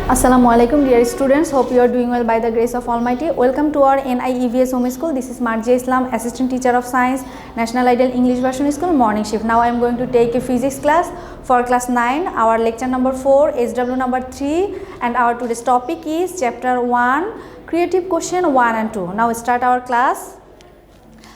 Assalamualaikum dear students, hope you are doing well by the grace of Almighty. Welcome to our NIEVS Home School. This is Marjia Islam, Assistant Teacher of Science, National Ideal English Version School, morning shift. Now I am going to take a physics class for class 9, our lecture number 4, SW number 3, and our today's topic is chapter 1, creative question 1 and 2. Now start our class.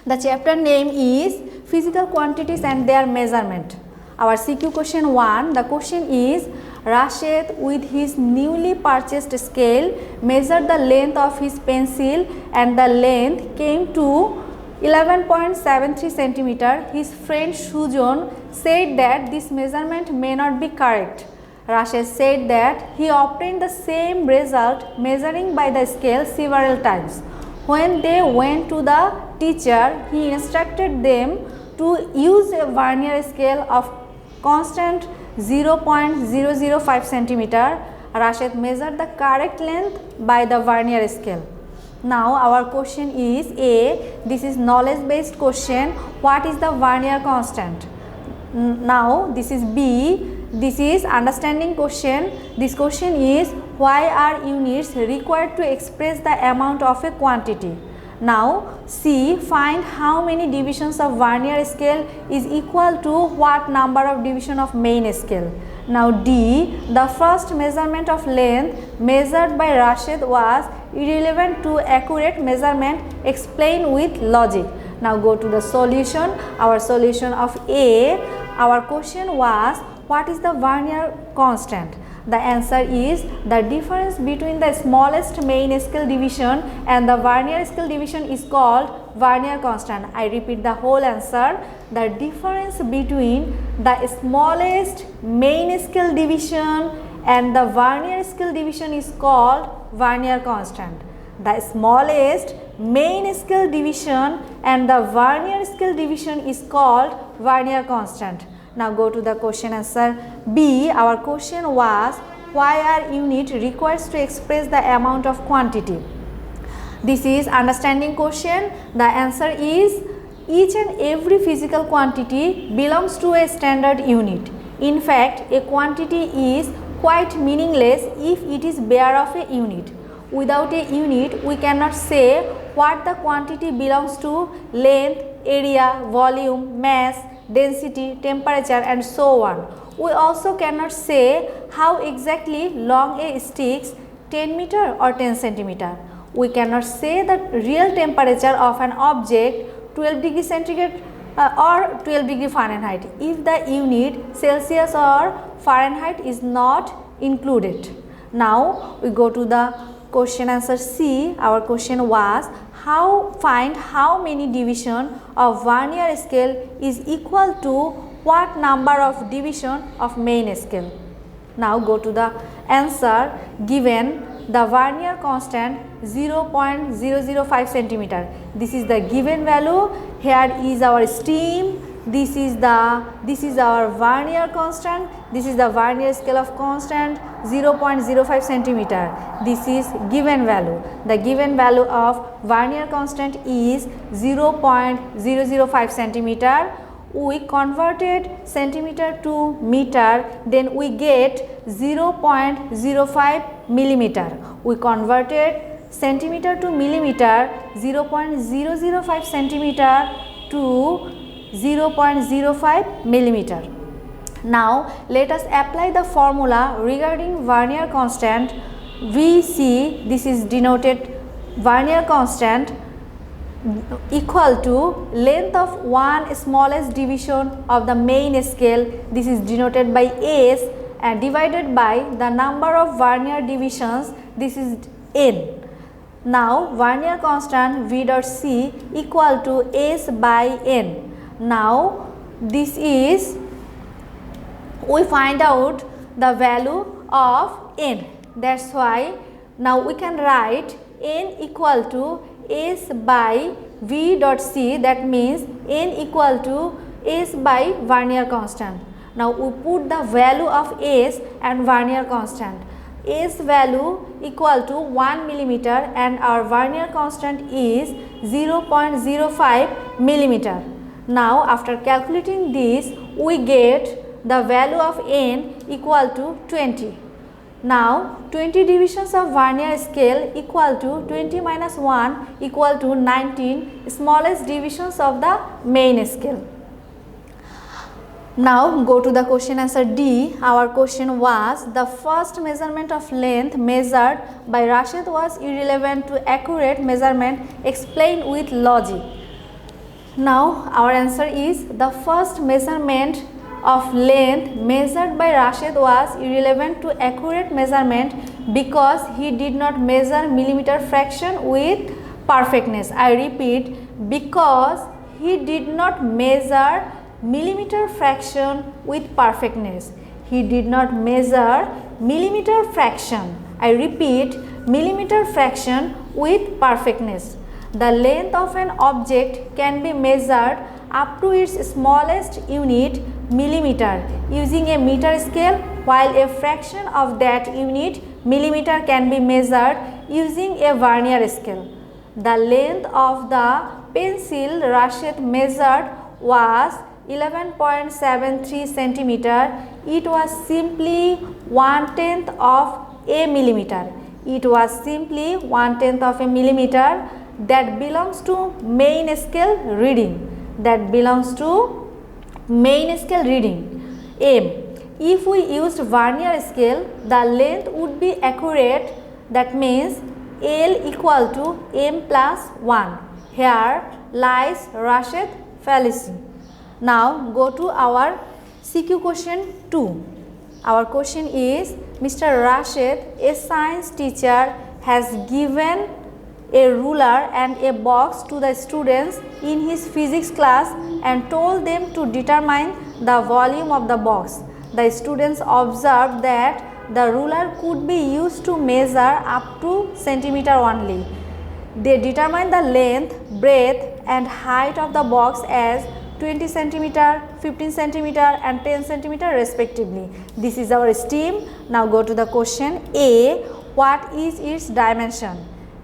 The chapter name is physical quantities and their measurement. Our CQ question 1, the question is, Rashid with his newly purchased scale measured the length of his pencil and the length came to 11.73 centimeter. His friend Sujan said that this measurement may not be correct. Rashid said that he obtained the same result measuring by the scale several times. When they went to the teacher, he instructed them to use a vernier scale of constant 0.005 centimeter. Rashid measured the correct length by the vernier scale. Now our question is A. This is knowledge based question. What is the vernier constant? Now this is B. This is understanding question. This question is, why are units required to express the amount of a quantity? Now C. Find how many divisions of vernier scale is equal to what number of division of main scale. Now D. The first measurement of length measured by Rashid was irrelevant to accurate measurement. Explain with logic. Now go to the solution. Our solution of A. Our question was, what is the vernier constant? The answer is the difference between the smallest main scale division and the vernier scale division is called vernier constant. I repeat the whole answer. The difference between the smallest main scale division and the vernier scale division is called vernier constant. The smallest main scale division and the vernier scale division is called vernier constant. Now go to the question answer B. Our question was, why are unit required to express the amount of quantity? This is understanding question. The answer is, each and every physical quantity belongs to a standard unit. In fact, a quantity is quite meaningless if it is bare of a unit. Without a unit, we cannot say what the quantity belongs to: length, area, volume, mass, density, temperature, and so on. We also cannot say how exactly long a stick, 10 meter or 10 centimeter. We cannot say the real temperature of an object, 12 degree centigrade or 12 degree Fahrenheit, if the unit Celsius or Fahrenheit is not included. Now we go to the question answer C. Our question was, find how many division of vernier scale is equal to what number of division of main scale. Now go to the answer. Given the vernier constant 0.005 centimeter. This is the given value. Here is our stream. This is our vernier constant. This is the vernier scale of constant 0.05 centimeter. This is given value. The given value of vernier constant is 0.005 centimeter. We converted centimeter to meter, then we get 0.05 millimeter. We converted centimeter to millimeter, 0.005 centimeter to 0.05 millimeter. Now let us apply the formula regarding vernier constant. VC, this is denoted vernier constant, equal to length of one smallest division of the main scale. This is denoted by S, and divided by the number of vernier divisions. This is N. Now vernier constant V dot C equal to S by N. Now this is, we find out the value of N. That's why now we can write N equal to S by V dot C. That means N equal to S by vernier constant. Now we put the value of S and vernier constant. S value equal to 1 millimeter and our vernier constant is 0.05 millimeter. Now after calculating this, we get the value of N equal to 20. Now 20 divisions of vernier scale equal to 20 minus 1 equal to 19 smallest divisions of the main scale. Now go to the question answer D. Our question was, the first measurement of length measured by Rashid was irrelevant to accurate measurement, explained with logic. Now our answer is, the first measurement of length measured by Rashid was irrelevant to accurate measurement because he did not measure millimeter fraction with perfectness. I repeat, because he did not measure millimeter fraction with perfectness. He did not measure millimeter fraction. I repeat, millimeter fraction with perfectness. The length of an object can be measured up to its smallest unit, millimeter, using a meter scale, while a fraction of that unit, millimeter, can be measured using a vernier scale. The length of the pencil Rashid measured was 11.73 centimeter. It was simply 1/10 of a millimeter. It was simply 1/10 of a millimeter. That belongs to main scale reading. That belongs to main scale reading. M. If we used vernier scale, the length would be accurate. That means L equal to M plus 1. Here lies Rashid's fallacy. Now go to our CQ question 2. Our question is, Mr. Rashid, a science teacher, has given a ruler and a box to the students in his physics class and told them to determine the volume of the box. The students observed that the ruler could be used to measure up to centimeter only. They determined the length, breadth and height of the box as 20 centimeter, 15 centimeter and 10 centimeter respectively. This is our STEAM. Now go to the question A. What is its dimension?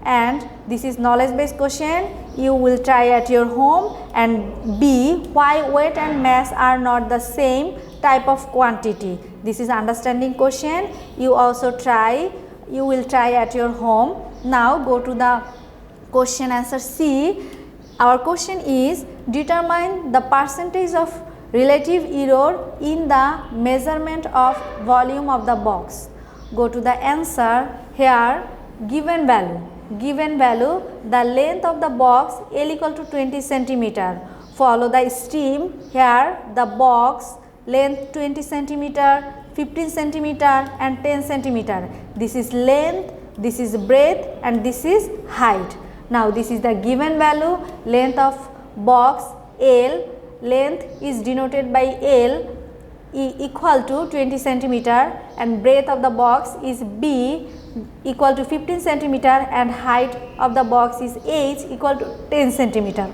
And this is knowledge based question. You will try at your home. And B. Why weight and mass are not the same type of quantity? This is understanding question. You also try. You will try at your home. Now go to the question answer C. Our question is, determine the percentage of relative error in the measurement of volume of the box. Go to the answer. Here given value. Given value, the length of the box L equal to 20 centimeter. Follow the stream. Here the box length 20 centimeter, 15 centimeter and 10 centimeter. This is length, this is breadth and this is height. Now this is the given value. Length of box L, length is denoted by L equal to 20 centimeter and breadth of the box is B equal to 15 centimeter and height of the box is H equal to 10 centimeter.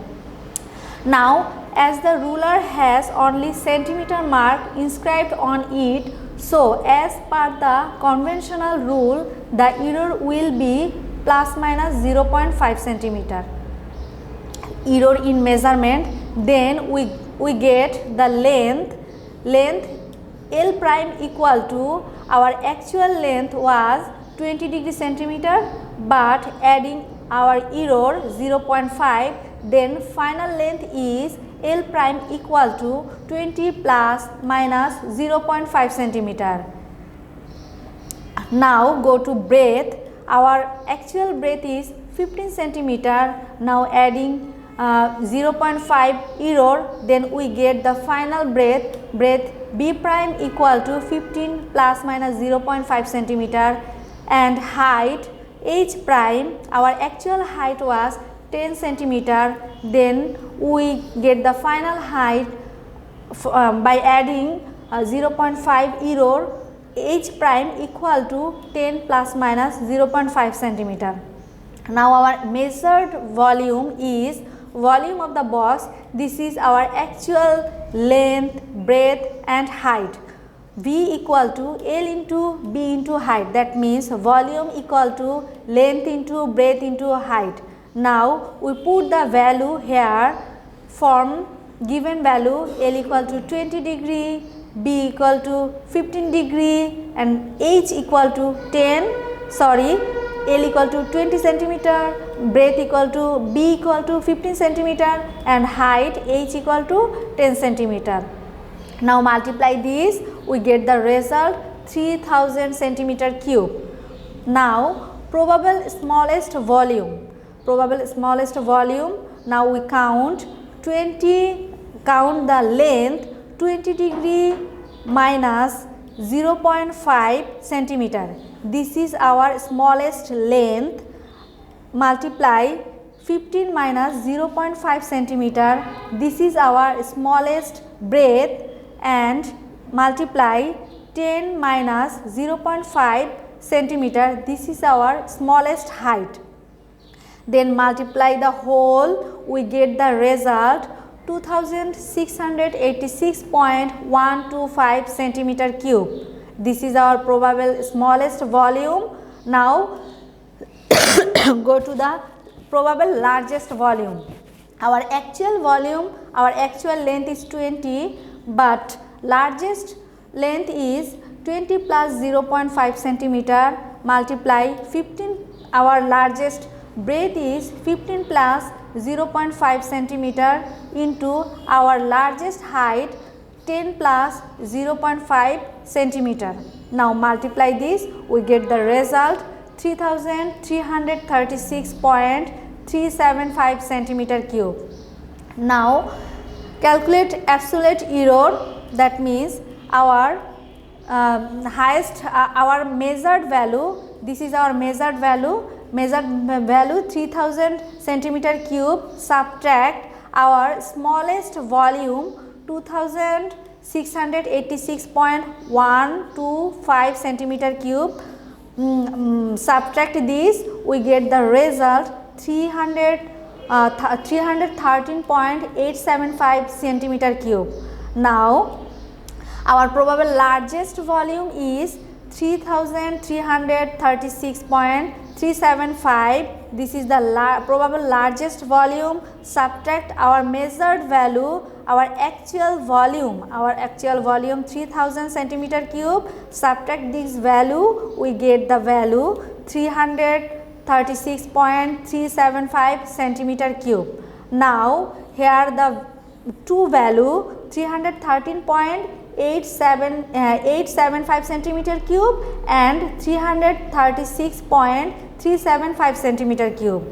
Now as the ruler has only centimeter mark inscribed on it, so as per the conventional rule, the error will be plus minus 0.5 centimeter. Error in measurement, then we get the length L prime equal to, our actual length was 20 degree centimeter, but adding our error 0.5, then final length is L prime equal to 20 plus minus 0.5 centimeter. Now go to breadth. Our actual breadth is 15 centimeter. Now adding 0.5 error, then we get the final breadth B prime equal to 15 plus minus 0.5 centimeter and height H prime, our actual height was 10 centimeter, then we get the final height by adding 0.5 error H prime equal to 10 plus minus 0.5 centimeter. Now our measured volume is volume of the box. This is our actual length, breadth and height. V equal to L into B into height. That means volume equal to length into breadth into height. Now we put the value here from given value L equal to 20 degree, B equal to 15 degree, and H equal to L equal to 20 centimeter, breadth equal to B equal to 15 centimeter, and height H equal to 10 centimeter. Now multiply this, we get the result 3000 centimeter cube. Now probable smallest volume. Now we count the length 20 degree minus 0.5 centimeter. This is our smallest length. Multiply 15 minus 0.5 centimeter. This is our smallest breadth, and multiply 10 minus 0.5 centimeter. This is our smallest height. Then multiply the whole, we get the result 2686.125 centimeter cube. This is our probable smallest volume. Now go to the probable largest volume. Our actual length is 20, but largest length is 20 plus 0.5 centimeter. Multiply 15, our largest breadth is 15 plus 0.5 centimeter into our largest height 10 plus 0.5 centimeter. Now multiply this, we get the result 3336.375 centimeter cube. Now calculate absolute error, that means our our measured value. This is our measured value 3000 centimeter cube, subtract our smallest volume 2686.125 centimeter cube. Subtract this, we get the result 313.875 centimeter cube. Now our probable largest volume is 3336.375. This is the probable largest volume. Subtract our measured value, our actual volume 3000 centimeter cube. Subtract this value, we get the value 336.375 centimeter cube. Now here the two value 313.875 centimeter cube and 336.375 centimeter cube.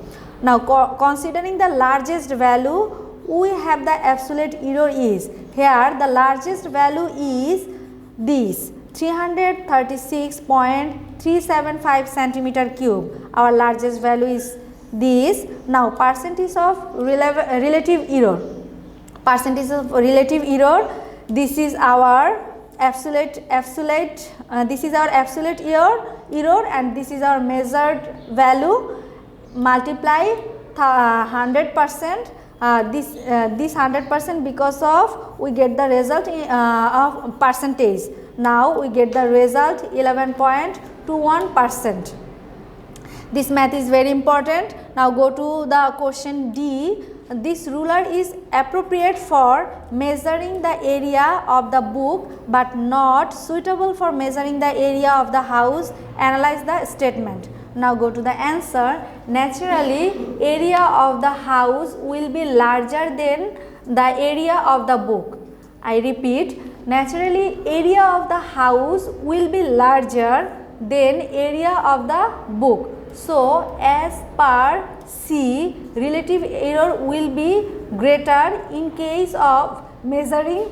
Now considering the largest value, we have the absolute error is, here the largest value is this 336.375 centimeter cube. Our largest value is this. Now percentage of relative error. This is our absolute error, and this is our measured value. Multiply 100%. This 100% because of we get the result of percentage. Now we get the result 11.21%. This math is very important. Now go to the question D. This ruler is appropriate for measuring the area of the book but not suitable for measuring the area of the house. Analyze the statement. Now go to the answer. Naturally, area of the house will be larger than the area of the book. I repeat, naturally area of the house will be larger than area of the book. So as per C, relative error will be greater in case of measuring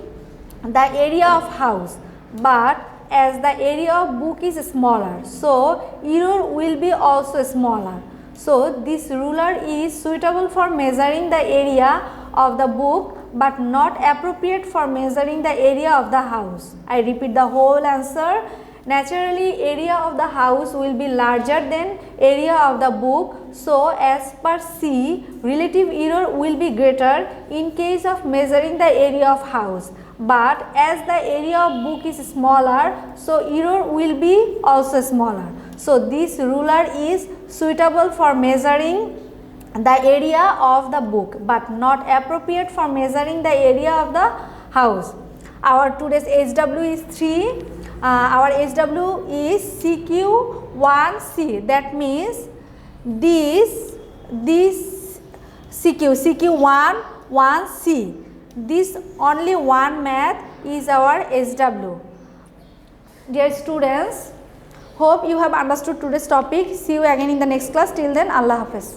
the area of house, but as the area of book is smaller, so error will be also smaller. So this ruler is suitable for measuring the area of the book but not appropriate for measuring the area of the house. I repeat the whole answer. Naturally area of the house will be larger than area of the book. So as per C, relative error will be greater in case of measuring the area of house, but as the area of book is smaller, so error will be also smaller. So this ruler is suitable for measuring the area of the book but not appropriate for measuring the area of the house. Our today's HW is 3. Our HW is CQ1C. That means this CQ1C. This only one math is our HW. Dear students, hope you have understood today's topic. See you again in the next class. Till then, Allah Hafiz.